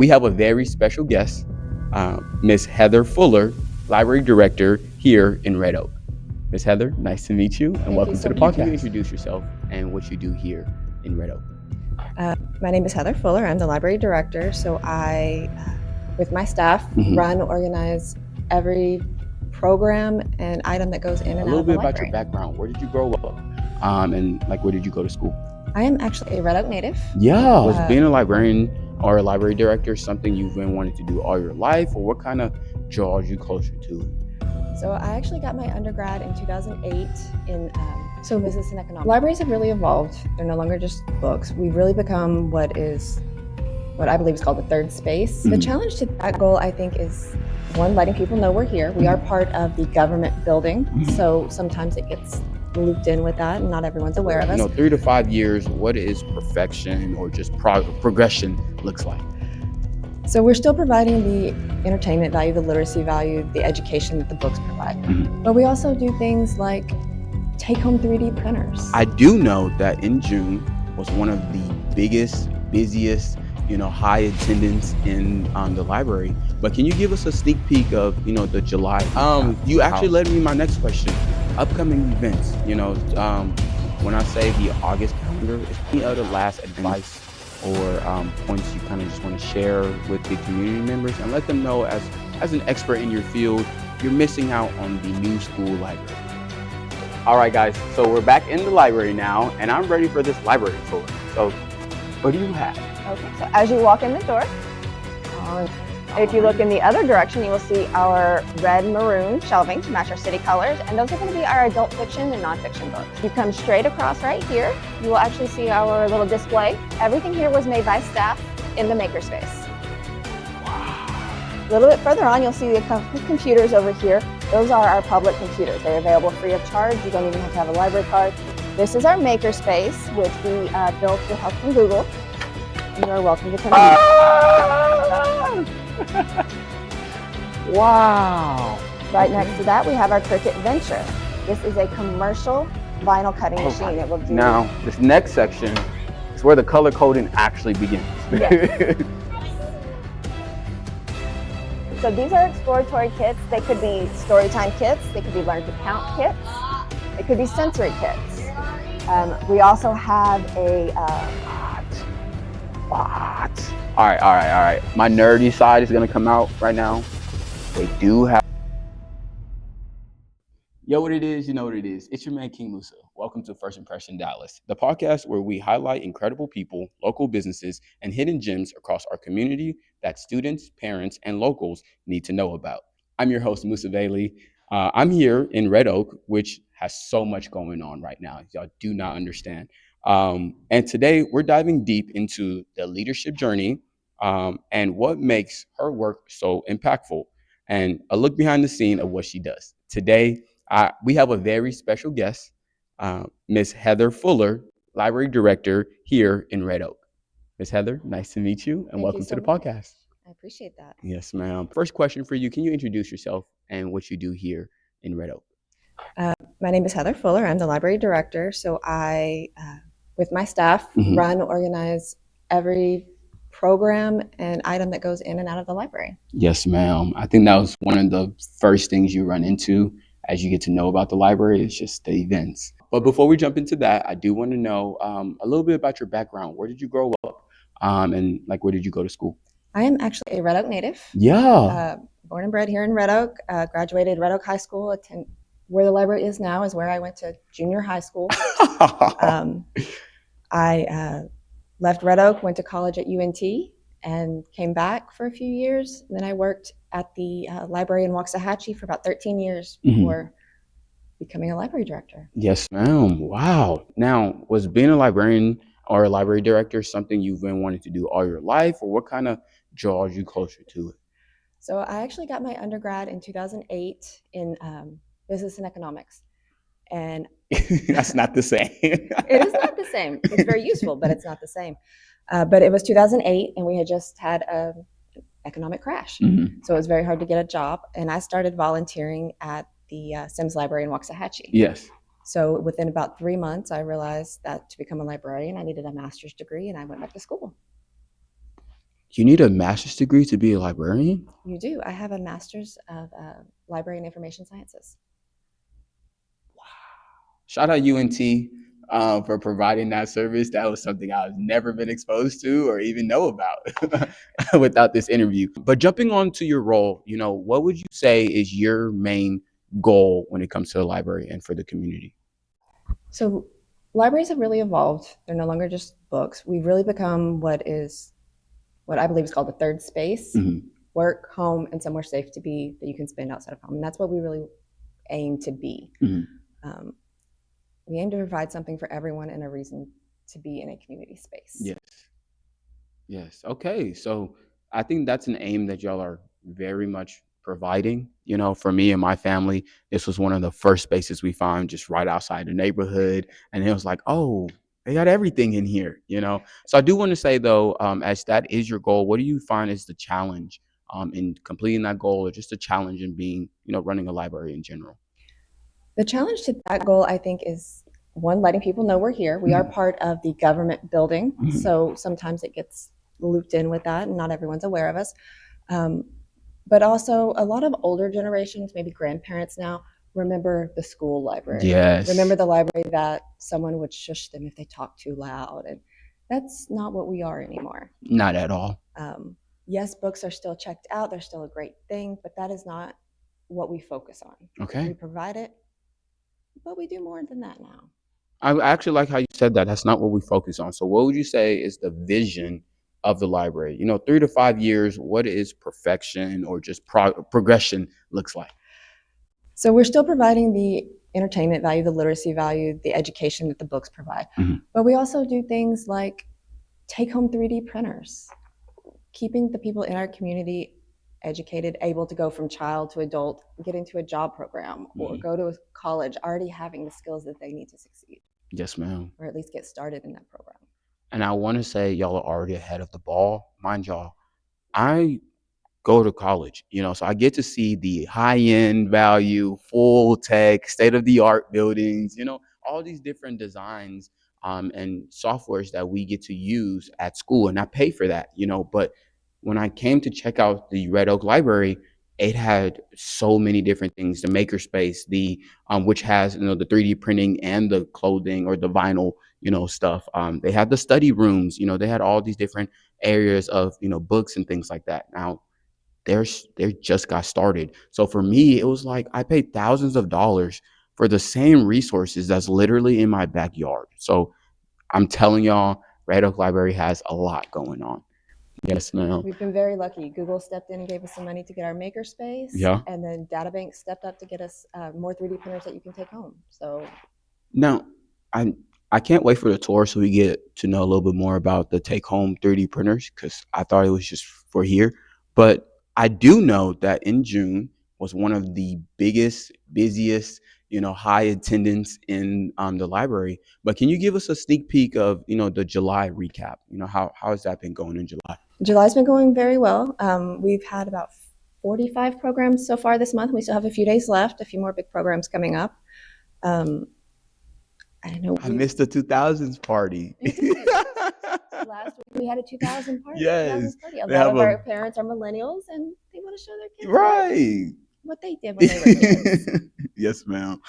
We have a very special guest, Miss Heather Fuller, Library Director here in Red Oak. Miss Heather, nice to meet you, and welcome to the podcast. Can you introduce yourself and what you do here in Red Oak? My name is Heather Fuller. I'm the Library Director, so I, with my staff, run, organize every program and item that goes in and out of the library. A little bit about your background. Where did you grow up? And where did you go to school? I am actually a Red Oak native. Yeah. Was being a librarian or a library director something you've been wanting to do all your life, or what kind of draws you closer to it? So I actually got my undergrad in 2008 in business and economics. Libraries have really evolved. They're no longer just books. We've really become what I believe is called the third space. The challenge to that goal, I think, is one, letting people know we're here. We are part of the government building, so sometimes it gets looped in with that, and not everyone's aware of us. 3 to 5 years, what is perfection or just progression looks like? So we're still providing the entertainment value, the literacy value, the education that the books provide. But we also do things like take-home 3D printers. I do know that in June was one of the biggest, busiest, high attendance in the library. But can you give us a sneak peek of, the July? You actually led me my next question. Upcoming events, when I say the August calendar, is any other last advice or points you kind of just want to share with the community members and let them know as an expert in your field, you're missing out on the new school library. All right, guys, so we're back in the library now, and I'm ready for this library tour. So what do you have? Okay, so as you walk in the door, if you look in the other direction, you will see our red maroon shelving to match our city colors, and those are going to be our adult fiction and nonfiction books. You come straight across right here, you will actually see our little display. Everything here was made by staff in the makerspace. Wow. A little bit further on, you'll see the computers over here. Those are our public computers. They're available free of charge. You don't even have to have a library card. This is our makerspace, which we built with help from Google. You are welcome to come in. Wow. Right next to that, we have our Cricut Venture. This is a commercial vinyl cutting machine. It will do. Now, this next section is where the color coding actually begins. Yes. So these are exploratory kits. They could be storytime kits. They could be learn to count kits. They could be sensory kits. We also have a... What? All right. My nerdy side is gonna come out right now. They do have. Yo, what it is, you know what it is. It's your man, King Musa. Welcome to First Impression Dallas, the podcast where we highlight incredible people, local businesses, and hidden gems across our community that students, parents, and locals need to know about. I'm your host, Musa Bailey. I'm here in Red Oak, which has so much going on right now. Y'all do not understand. And today we're diving deep into the leadership journey and what makes her work so impactful and a look behind the scene of what she does. Today, we have a very special guest, Miss Heather Fuller, Library Director here in Red Oak. Miss Heather, nice to meet you and welcome to the podcast. I appreciate that. Yes, ma'am. First question for you. Can you introduce yourself and what you do here in Red Oak? My name is Heather Fuller. I'm the Library Director, so I... with my staff, run, organize every program and item that goes in and out of the library. Yes, ma'am. I think that was one of the first things you run into as you get to know about the library. It's just the events. But before we jump into that, I do want to know a little bit about your background. Where did you grow up? And where did you go to school? I am actually a Red Oak native. Yeah. Born and bred here in Red Oak. Graduated Red Oak High School. Where the library is now is where I went to junior high school. I left Red Oak, went to college at UNT, and came back for a few years. And then I worked at the library in Waxahachie for about 13 years before becoming a library director. Yes, ma'am. Wow. Now, was being a librarian or a library director something you've been wanting to do all your life, or what kind of draws you closer to it? So I actually got my undergrad in 2008 in business and economics. And that's not the same. It is not the same. It's very useful, but it's not the same. But it was 2008, and we had just had an economic crash. So it was very hard to get a job. And I started volunteering at the Sims Library in Waxahachie. Yes. So within about 3 months, I realized that to become a librarian, I needed a master's degree, and I went back to school. You need a master's degree to be a librarian? You do. I have a master's of library and information sciences. Shout out UNT for providing that service. That was something I've never been exposed to or even know about without this interview. But jumping on to your role, what would you say is your main goal when it comes to the library and for the community? So libraries have really evolved. They're no longer just books. We've really become what I believe is called the third space. Mhm. Work, home, and somewhere safe to be that you can spend outside of home. And that's what we really aim to be. Mhm. Um, we aim to provide something for everyone and a reason to be in a community space. Yes. Yes. Okay. So I think that's an aim that y'all are very much providing. For me and my family, this was one of the first spaces we found just right outside the neighborhood. And it was like, oh, they got everything in here. So I do want to say, though, as that is your goal, what do you find is the challenge in completing that goal or just a challenge in being, running a library in general? The challenge to that goal, I think, is one, letting people know we're here. We are part of the government building. Mhm. So sometimes it gets looped in with that, and not everyone's aware of us. But also, a lot of older generations, maybe grandparents now, remember the school library. Yes. Remember the library that someone would shush them if they talked too loud. And that's not what we are anymore. Not at all. Yes, books are still checked out. They're still a great thing, but that is not what we focus on. Okay. We provide it, but we do more than that now. I actually like how you said that. That's not what we focus on. So, what would you say is the vision of the library? 3 to 5 years, what is perfection or just progression looks like? So, we're still providing the entertainment value, the literacy value, the education that the books provide. Mhm. But we also do things like take home 3D printers, keeping the people in our community educated, able to go from child to adult, get into a job program, or go to a college already having the skills that they need to succeed, Yes, ma'am. or at least get started in that program. And I want to say y'all are already ahead of the ball. Mind y'all, I go to college, so I get to see the high end value, full tech, state of the art buildings, all these different designs and softwares that we get to use at school. And I pay for that. But when I came to check out the Red Oak Library, it had so many different things, the makerspace, the which has the 3D printing and the clothing or the vinyl stuff. They had the study rooms, they had all these different areas of books and things like that. Now they just got started. So for me, it was like I paid thousands of dollars for the same resources that's literally in my backyard. So I'm telling y'all, Red Oak Library has a lot going on. Yes, ma'am. We've been very lucky. Google stepped in and gave us some money to get our makerspace. Yeah. And then DataBank stepped up to get us more 3D printers that you can take home. So Now, I can't wait for the tour so we get to know a little bit more about the take home 3D printers because I thought it was just for here. But I do know that in June was one of the biggest, busiest, high attendance in the library. But can you give us a sneak peek of the July recap? How has that been going in July? July's been going very well. We've had about 45 programs so far this month. We still have a few days left, a few more big programs coming up. I know I missed the 2000s party. You did. Last week we had a 2000 party. Yes. 2000s party. A They lot have of our parents are millennials and they want to show their kids Right. what they did when they were kids. Yes, ma'am.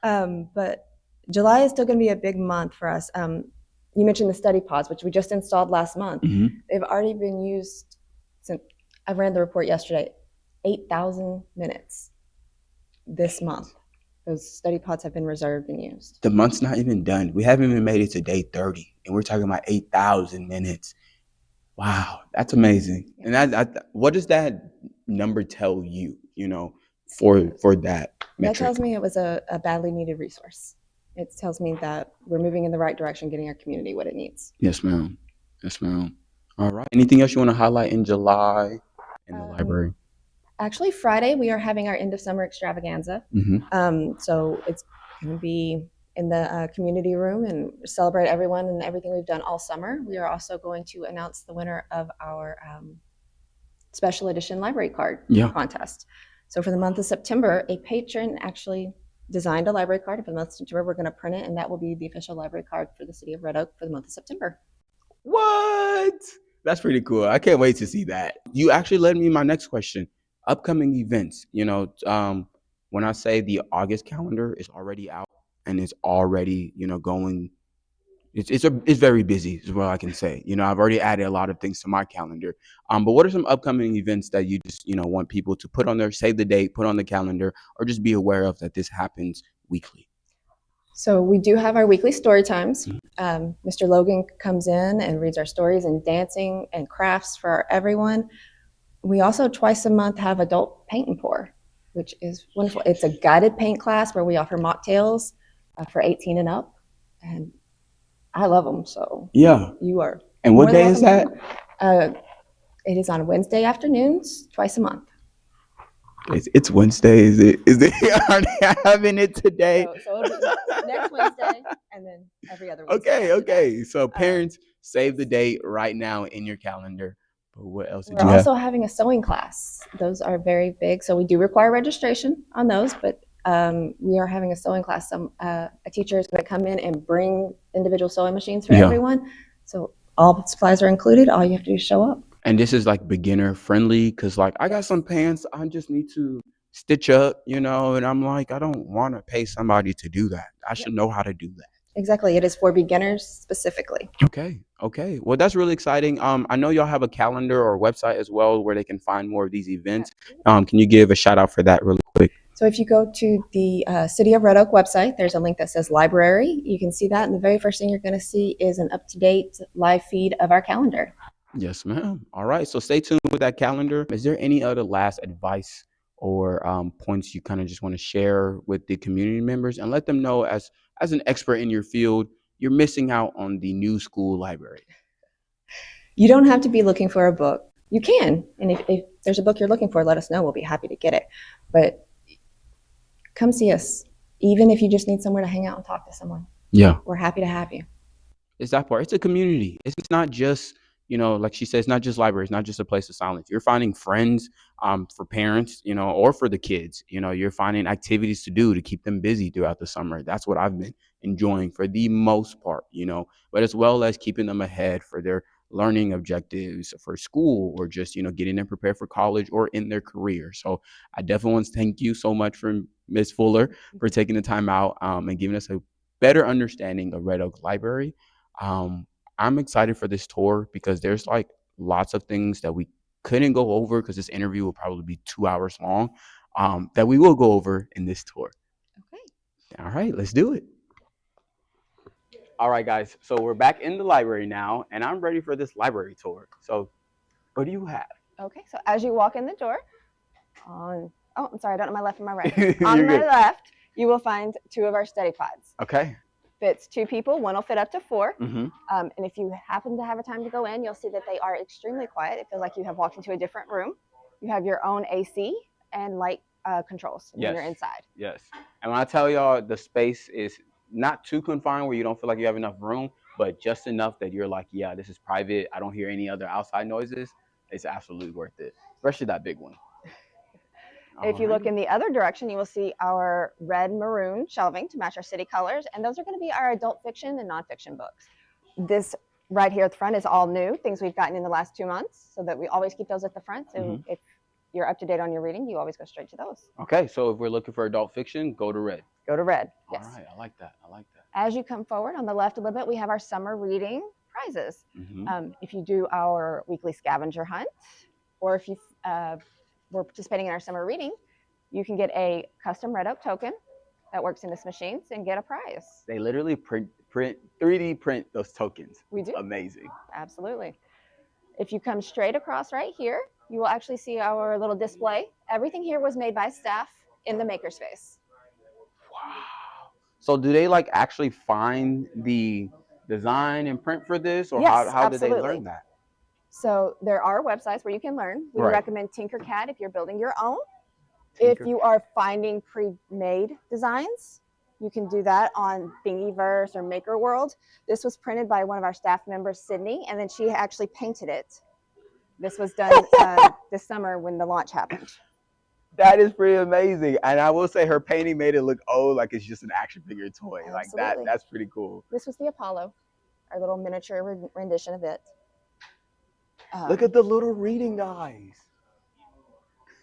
But July is still going to be a big month for us. You mentioned the study pods, which we just installed last month. Mhm. They've already been used since I ran the report yesterday. 8,000 minutes this month. Those study pods have been reserved and used. The month's not even done. We haven't even made it to day 30, and we're talking about 8,000 minutes. Wow, that's amazing. Yeah. And what does that number tell you, for that metric? That tells me it was a badly needed resource. It tells me that we're moving in the right direction, getting our community what it needs. Yes, ma'am. Yes, ma'am. All right. Anything else you want to highlight in July in the library? Actually, Friday we are having our end of summer extravaganza. So it's going to be in the community room and celebrate everyone and everything we've done all summer. We are also going to announce the winner of our special edition library card contest. So for the month of September, a patron actually designed a library card. And for the month of September, we're going to print it, and that will be the official library card for the city of Red Oak for the month of September. What? That's pretty cool. I can't wait to see that. You actually led me my next question. Upcoming events. When I say the August calendar is already out and it's already, going. It's very busy is what I can say. I've already added a lot of things to my calendar. But what are some upcoming events that you just want people to put on their save the date, put on the calendar, or just be aware of that this happens weekly? So we do have our weekly story times. Mr. Logan comes in and reads our stories and dancing and crafts for everyone. We also twice a month have adult paint and pour, which is wonderful. It's a guided paint class where we offer mocktails for 18 and up, and I love them. So Yeah. you are. And what day is that? It is on Wednesday afternoons, twice a month. It's Wednesday. Is it? Are they having it today? So it'll be next Wednesday, and then every other Wednesday. Okay. So parents, save the date right now in your calendar. But what else did We're you have? also having a sewing class. Those are very big, so we do require registration on those. But we are having a sewing class. A teacher is going to come in and bring individual sewing machines for everyone. So all supplies are included. All you have to do is show up. And this is like beginner friendly because like I got some pants I just need to stitch up, and I'm like, I don't want to pay somebody to do that. I should know how to do that. Exactly. It is for beginners specifically. Okay. Well, that's really exciting. I know y'all have a calendar or website as well where they can find more of these events. Can you give a shout out for that really quick? So if you go to the City of Red Oak website, there's a link that says library. You can see that. And the very first thing you're going to see is an up-to-date live feed of our calendar. Yes, ma'am. All right. So stay tuned with that calendar. Is there any other last advice or points you kind of just want to share with the community members and let them know as an expert in your field, you're missing out on the new school library? You don't have to be looking for a book. You can. And if there's a book you're looking for, let us know. We'll be happy to get it. But come see us. Even if you just need somewhere to hang out and talk to someone. Yeah. We're happy to have you. It's that part. It's a community. It's not just, like she said, it's not just libraries, not just a place of silence. You're finding friends for parents, or for the kids. You're finding activities to do to keep them busy throughout the summer. That's what I've been enjoying for the most part, but as well as keeping them ahead for their learning objectives for school or just, getting them prepared for college or in their career. So I definitely want to thank you so much for Ms. Fuller for taking the time out and giving us a better understanding of Red Oak Library. I'm excited for this tour because there's like lots of things that we couldn't go over because this interview will probably be 2 hours long that we will go over in this tour. Okay. All right, let's do it. All right, guys. So we're back in the library now, and I'm ready for this library tour. So what do you have? Okay, so as you walk in the door, I'm sorry, I don't know my left and my right. On my left, you will find 2 of our study pods. Okay. Fits 2 people, one will fit up to 4. Mm-hmm. And if you happen to have a time to go in, you'll see that they are extremely quiet. It feels like you have walked into a different room. You have your own AC and light controls when you're inside. Yes. And when I tell y'all, the space is not too confined where you don't feel like you have enough room, but just enough that you're like, yeah, this is private. I don't hear any other outside noises. It's absolutely worth it, especially that big one. If you look in the other direction, you will see our red maroon shelving to match our city colors, and those are going to be our adult fiction and nonfiction books. This right here at the front is all new, things we've gotten in the last 2 months, so that we always keep those at the front. So if you're up to date on your reading, you always go straight to those. Okay, so if we're looking for adult fiction, go to red. Go to red, yes. All right, I like that. As you come forward on the left a little bit, we have our summer reading prizes. If you do our weekly scavenger hunt, or if you were participating in our summer reading, you can get a custom Red Oak token that works in this machines and get a prize. They literally print 3D print those tokens. We do. Amazing. Absolutely. If you come straight across right here, you will actually see our little display. Everything here was made by staff in the makerspace. Wow. So do they like actually find the design and print for this, or yes, how did they learn that? So there are websites where you can learn. We recommend Tinkercad if you're building your own. If you are finding pre-made designs, you can do that on Thingiverse or Maker World. This was printed by one of our staff members, Sydney, and then she actually painted it. This was done this summer when the launch happened. That is pretty amazing. And I will say her painting made it look like it's just an action figure toy. Absolutely. Like that's pretty cool. This was the Apollo, our little miniature rendition of it. Look at the little reading guys.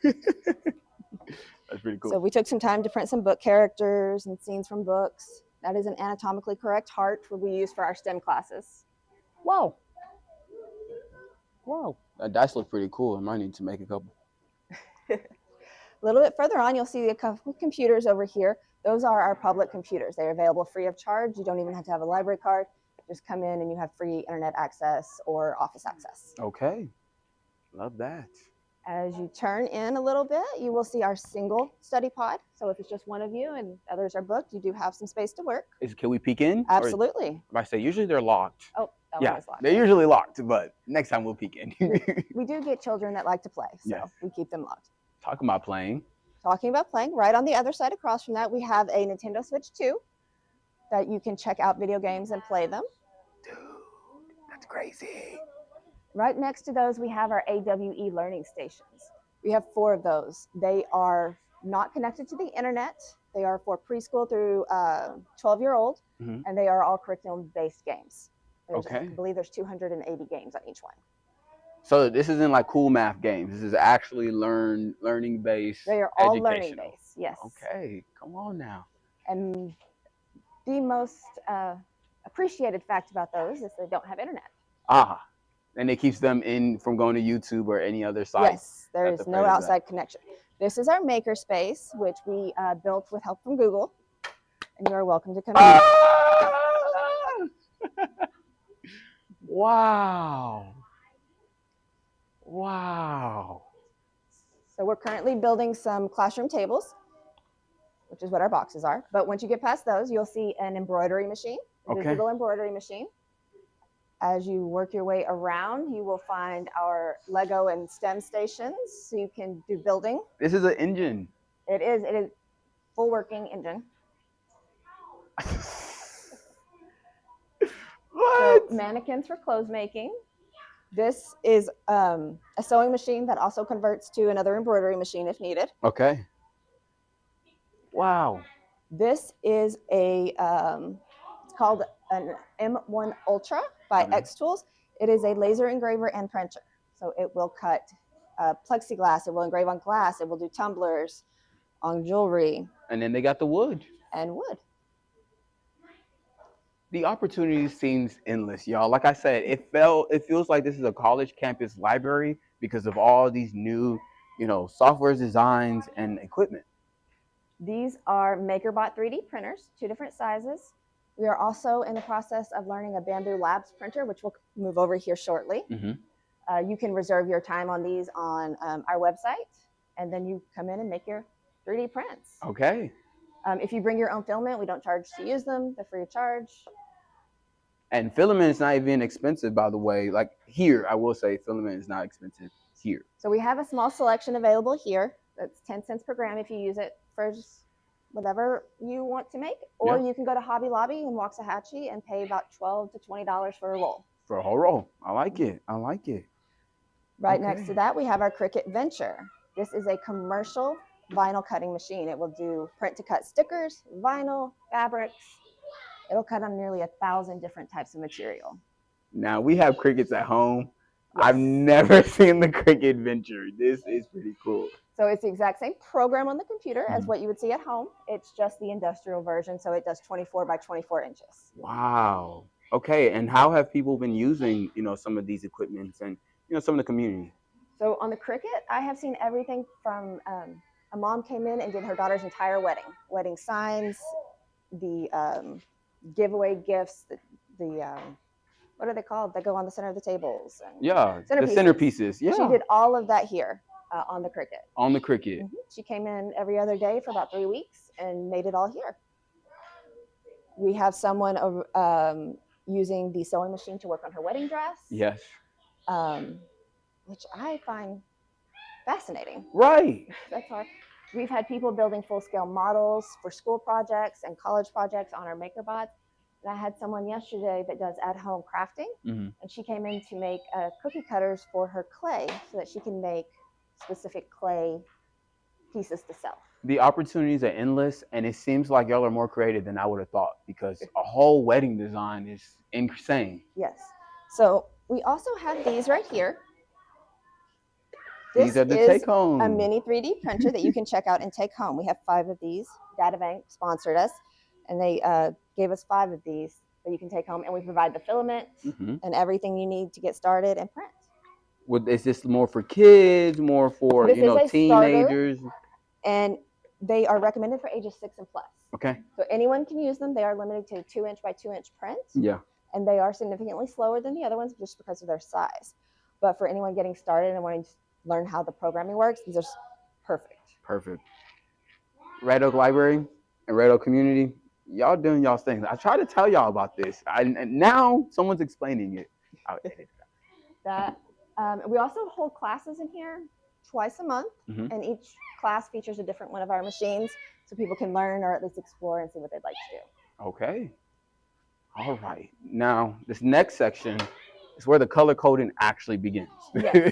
That's pretty cool. So we took some time to print some book characters and scenes from books. That is an anatomically correct heart what we use for our STEM classes. Wow. Wow. That dice looks pretty cool. I might need to make a couple. A little bit further on, you'll see a couple of computers over here. Those are our public computers. They're available free of charge. You don't even have to have a library card. Just come in and you have free internet access or office access. Okay. Love that. As you turn in a little bit, you will see our single study pod. So if it's just one of you and others are booked, you do have some space to work. Can we peek in? Absolutely. If I say usually they're locked. Oh, that one is locked. They're usually locked, but next time we'll peek in. We do get children that like to play, so Yes. we keep them locked. Talking about playing. Talking about playing, right on the other side across from that, we have a Nintendo Switch 2 that you can check out video games and play them. Dude, that's crazy. Right next to those, we have our AWE learning stations. We have 4 of those. They are not connected to the internet. They are for preschool through 12-year-old, and they are all curriculum-based games. I believe there's 280 games on each one. So this isn't like cool math games. This is actually learning-based. They are all learning-based, yes. Okay, come on now. And the most appreciated fact about those is they don't have internet. And it keeps them from going to YouTube or any other site. Yes, there is no outside connection. This is our maker space, which we built with help from Google, and you are welcome to come in. Wow. Wow. So we're currently building some classroom tables, which is what our boxes are. But once you get past those, you'll see an embroidery machine, a digital embroidery machine. As you work your way around, you will find our Lego and STEM stations, so you can do building. This is an engine. It is full working engine. What? So, mannequins for clothes making. This is a sewing machine that also converts to another embroidery machine if needed. Okay. Wow. This is it's called an M1 Ultra by X Tools. It is a laser engraver and printer. So it will cut plexiglass, it will engrave on glass, it will do tumblers on jewelry. And then they got the wood. And wood. The opportunity seems endless, y'all. Like I said, it feels like this is a college campus library because of all these new, software designs and equipment. These are MakerBot 3D printers, 2 different sizes. We are also in the process of learning a Bamboo Labs printer, which we'll move over here shortly. You can reserve your time on these on our website, and then you come in and make your 3D prints. Okay. If you bring your own filament, we don't charge to use them. They're free of charge. And filament is not even expensive, by the way. Like here, I will say filament is not expensive here. So we have a small selection available here. That's 10 cents per gram if you use it for just whatever you want to make. Or you can go to Hobby Lobby and Waxahachie and pay about $12 to $20 for a roll. For a whole roll. I like it. I like it. Right next to that, we have our Cricut Venture. This is a commercial vinyl cutting machine. It will do print to cut stickers, vinyl, fabrics. It'll cut on nearly 1,000 different types of material. Now, we have Cricuts at home. Yes. I've never seen the Cricut Venture. This is pretty cool. So it's the exact same program on the computer as what you would see at home. It's just the industrial version, so it does 24 by 24 inches. Wow. Okay, and how have people been using, some of these equipments and, some of the community? So on the Cricut, I have seen everything from a mom came in and did her daughter's entire wedding signs, the giveaway gifts, the what are they called that go on the center of the tables? And the centerpieces. Yeah. She did all of that here on the Cricut. On the Cricut. She came in every other day for about 3 weeks and made it all here. We have someone using the sewing machine to work on her wedding dress. Yes. Which I find fascinating. Right. That's hard. We've had people building full-scale models for school projects and college projects on our MakerBot. And I had someone yesterday that does at-home crafting, and she came in to make cookie cutters for her clay so that she can make specific clay pieces to sell. The opportunities are endless, and it seems like y'all are more creative than I would have thought because a whole wedding design is insane. Yes. So we also have these right here. These are the take home. A mini 3D printer that you can check out and take home. We have 5 of these. DataBank sponsored us, and they gave us 5 of these that you can take home, and we provide the filament and everything you need to get started and print. Is this more for kids, more for teenagers? Starter, and they are recommended for ages 6 and plus. Okay. So anyone can use them. They are limited to 2-inch by 2-inch prints. Yeah. And they are significantly slower than the other ones just because of their size. But for anyone getting started and wanting to learn how the programming works, these are perfect. Perfect. Red Oak Library and Red Oak Community, y'all doing y'all's thing. I try to tell y'all about this, and now someone's explaining it. We also hold classes in here twice a month, and each class features a different one of our machines, so people can learn or at least explore and see what they'd like to do. Okay. All right. Now, this next section is where the color coding actually begins. Yes.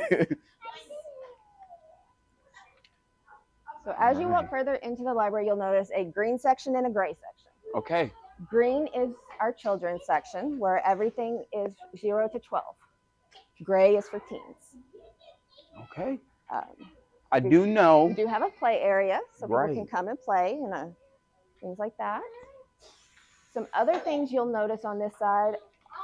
So as you walk further into the library, you'll notice a green section and a gray section. Okay. Green is our children's section, where everything is 0 to 12. Gray is for teens. Okay. I do know. We do have a play area, so people can come and play and things like that. Some other things you'll notice on this side,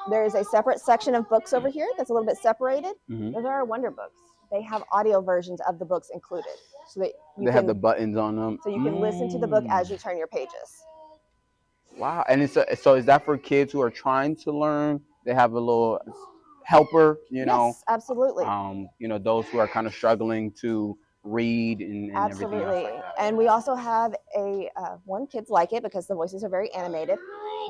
there is a separate section of books over here that's a little bit separated. Those are our Wonder Books. They have audio versions of the books included, so that they have the buttons on them, so you can listen to the book as you turn your pages. Wow! And so is that for kids who are trying to learn? They have a little helper, Yes, absolutely. Those who are kind of struggling to read and everything else like that. And we also have a one, kids like it because the voices are very animated,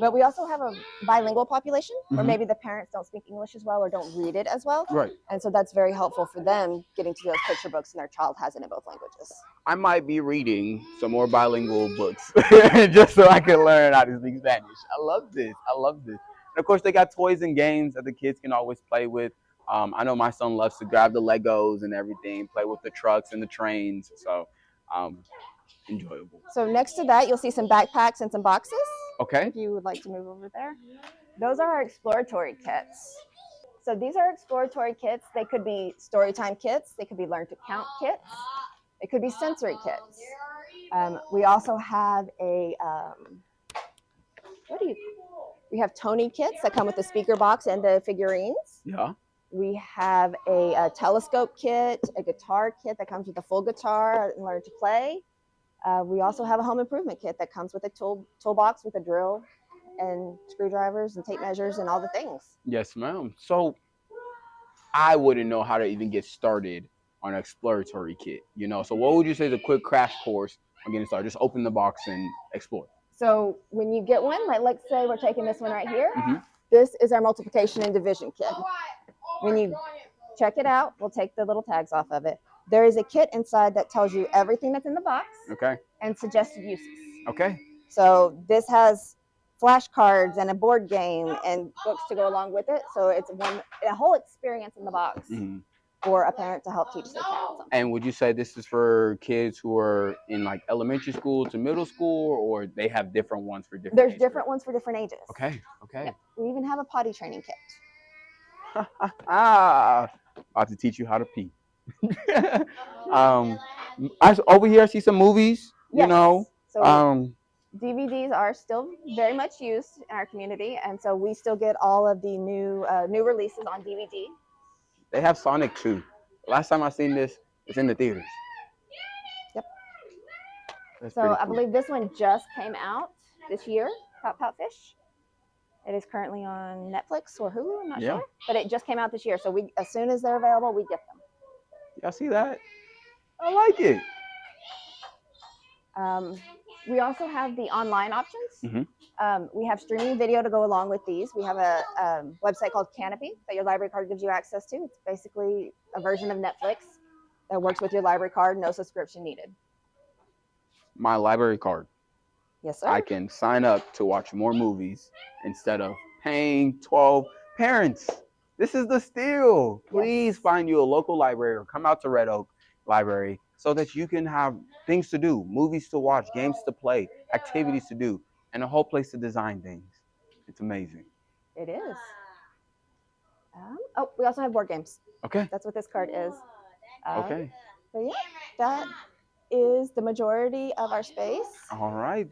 but we also have a bilingual population where maybe the parents don't speak English as well or don't read it as well. Right. And so that's very helpful for them getting to those picture books, and their child has it in both languages. I might be reading some more bilingual books just so I can learn how to speak Spanish. I love this. And of course, they got toys and games that the kids can always play with. I know my son loves to grab the Legos and everything, play with the trucks and the trains. So, enjoyable. So next to that, you'll see some backpacks and some boxes. Okay. If you would like to move over there. Those are our exploratory kits. So these are exploratory kits. They could be storytime kits. They could be learn to count kits. It could be sensory kits. We also have we have Tony kits that come with the speaker box and the figurines. Yeah. We have a telescope kit, a guitar kit that comes with a full guitar and learn to play. We also have a home improvement kit that comes with a toolbox with a drill and screwdrivers and tape measures and all the things. Yes, ma'am. So I wouldn't know how to even get started on an exploratory kit, So what would you say is a quick crash course on getting started? Just open the box and explore. So when you get one, like let's say we're taking this one right here. This is our multiplication and division kit. When you check it out, we'll take the little tags off of it. There is a kit inside that tells you everything that's in the box. Okay. And suggested uses. Okay. So this has flashcards and a board game and books to go along with it. So it's a whole experience in the box for a parent to help teach their child something. And would you say this is for kids who are in like elementary school to middle school, or they have different ones for different? There's different ones for different ages. Okay. Okay. Yep. We even have a potty training kit. About to teach you how to pee. Over here I see some movies. Yes. So DVDs are still very much used in our community, and so we still get all of the new releases on DVD. They have Sonic 2. Last time I seen this, it's in the theaters. Yep. That's so cool. I believe this one just came out this year, Pout Fish. It is currently on Netflix or Hulu, I'm not sure. But it just came out this year, so as soon as they're available, we get them. Y'all see that? I like it. We also have the online options. We have streaming video to go along with these. We have a website called Canopy that your library card gives you access to. It's basically a version of Netflix that works with your library card, no subscription needed. My library card. Yes, sir. I can sign up to watch more movies instead of paying 12 parents. This is the steal. Please find you a local library or come out to Red Oak Library so that you can have things to do, movies to watch, games to play, activities to do, and a whole place to design things. It's amazing. It is. We also have board games. Okay. That's what this card is. Okay. But yeah, that is the majority of our space. All right.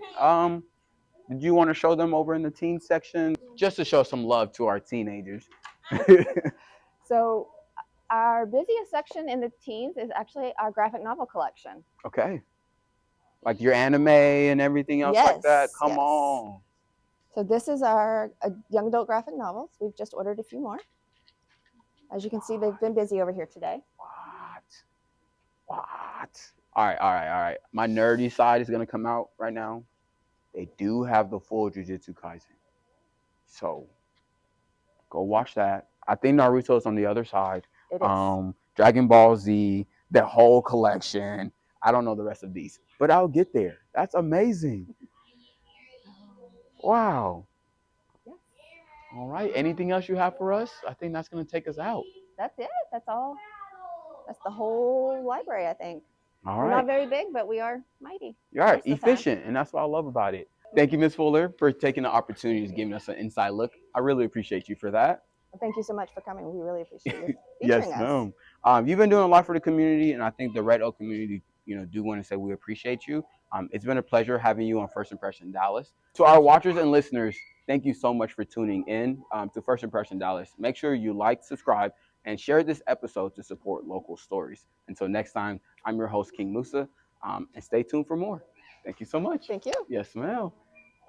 Did you want to show them over in the teen section just to show some love to our teenagers? So our busiest section in the teens is actually our graphic novel collection. Okay. Like your anime and everything else like that? Yes, Come yes. on. So this is our young adult graphic novels. We've just ordered a few more. As you can see, they've been busy over here today. What? All right. My nerdy side is going to come out right now. They do have the full Jujutsu Kaisen. So go watch that. I think Naruto's on the other side. It is. Dragon Ball Z, the whole collection. I don't know the rest of these, but I'll get there. That's amazing. Wow. Yes. All right. Anything else you have for us? I think that's going to take us out. That's it. That's all. That's the whole library, I think. All We're right. not very big, but we are mighty. You are efficient, and that's what I love about it. Thank you, Ms. Fuller, for taking the opportunity to giving us an inside look. I really appreciate you for that. Well, thank you so much for coming. We really appreciate you Yes, featuring us. ma'am. You've been doing a lot for the community, and I think the Red Oak community, do want to say we appreciate you. It's been a pleasure having you on First Impression Dallas. To our watchers and listeners, thank you so much for tuning in to First Impression Dallas. Make sure you like, subscribe, and share this episode to support local stories. Until next time, I'm your host, King Musa, and stay tuned for more. Thank you so much. Thank you. Yes, ma'am.